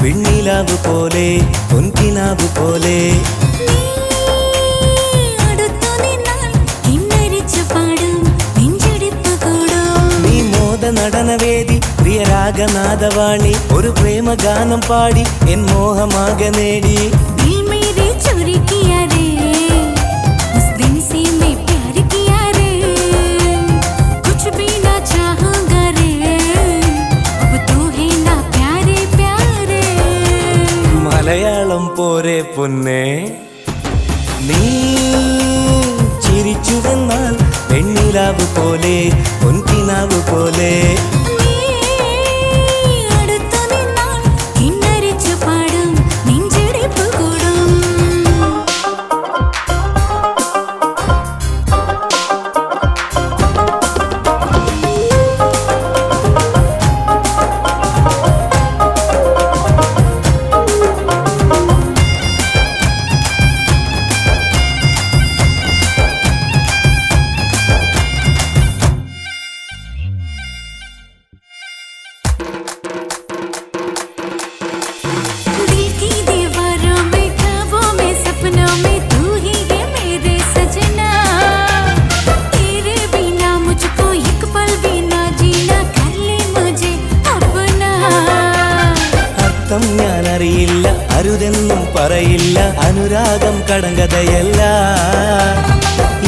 വെണ്ണിലാവ് പോലെ പൊൻകിനാവ് പോലെ നീ മോദ നടനവേദി പ്രിയരാഗനാദവാണി ഒരു പ്രേമഗാനം പാടി എൻ മോഹമാകെ നേടി മലയാളം പോരെ പൊന്നേ നീ ചിരിച്ചു വന്നാൽ വെണ്ണിലാവ് പോലെ പൊൻകിനാവ് പോലെ ഞാനറിയില്ല അരുതെന്നും പറയില്ല അനുരാഗം കടങ്കഥയല്ല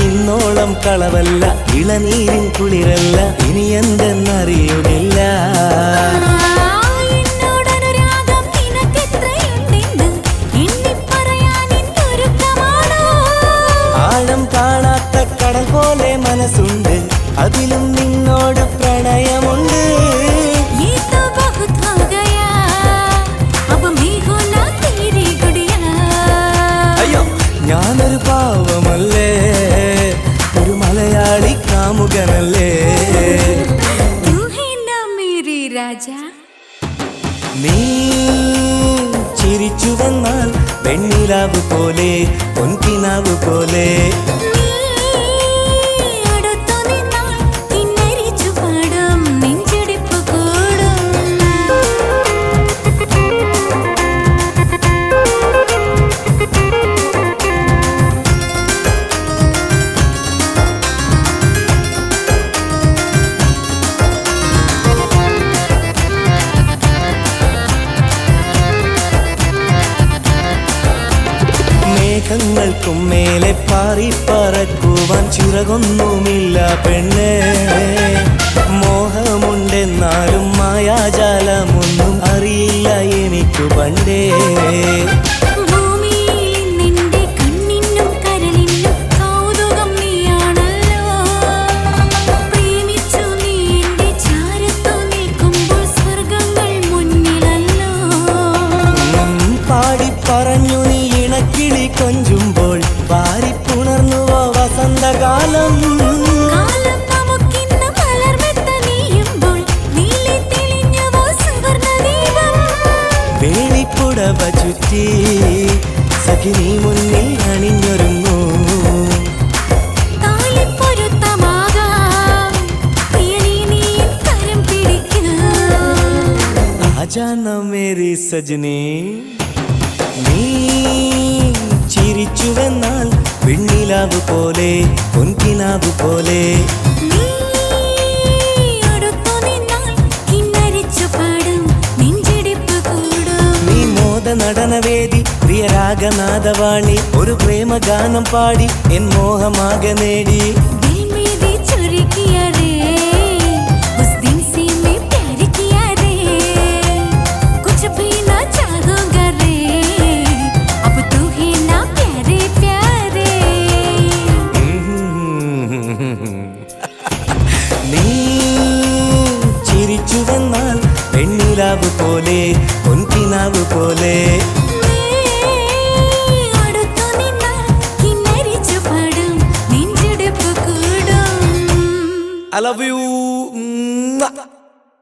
ഇന്നോളം കളവല്ല ഇളനീരിൻ കുളിരല്ല ഇനി എന്തെന്നറിയുന്നില്ല ആഴം കാണാത്ത കടൽ പോലെ മനസ്സുണ്ട് അതിലും നിന്നോട് പ്രണയമുണ്ട് ഞാനൊരു പാവമല്ലേ ഒരു മലയാളി കാമുകനല്ലേ നീ ചിരിച്ചു വന്നാൽ വെണ്ണിലാവ് പോലെ പൊൻകിനാവ് പോലെ മേഘങ്ങൾക്കും മേലെ പാറി പറക്കുവാൻ ചിറകൊന്നുമില്ല പെണ്ണേ മോഹമുണ്ടെന്നാലും മായാജാലമൊന്നും അറിയില്ല എനിക്കു പണ്ടേ പറഞ്ഞു നീ ഇണക്കിളി കൊഞ്ചുമ്പോൾ പാരിപ്പുണർന്നുവോ വസന്തകാലം വേളിപ്പുടവ ചുറ്റി സഖി നീ മുന്നിൽ അണിഞ്ഞൊരുങ്ങൂ ആജാന മേരി സജനി നീ ചിരിച്ചു വന്നാൽ വെണ്ണിലാവ് പോലെ പൊൻകിനാവ് പോലെ നീ മോദ നടനവേദി പ്രിയരാഗനാദവാണി ഒരു പ്രേമഗാനം പാടി എൻ മോഹമാകെ നേടി നീ ചിരിച്ചു വന്നാൽ വെണ്ണിലാവ് പോലെ പൊൻകിനാവ് കിനാവ് പോലെ അടുത്തു നിന്നാൽ കിന്നരിച്ചു പാടും നെഞ്ചിടിപ്പ് കൂടും. I love you.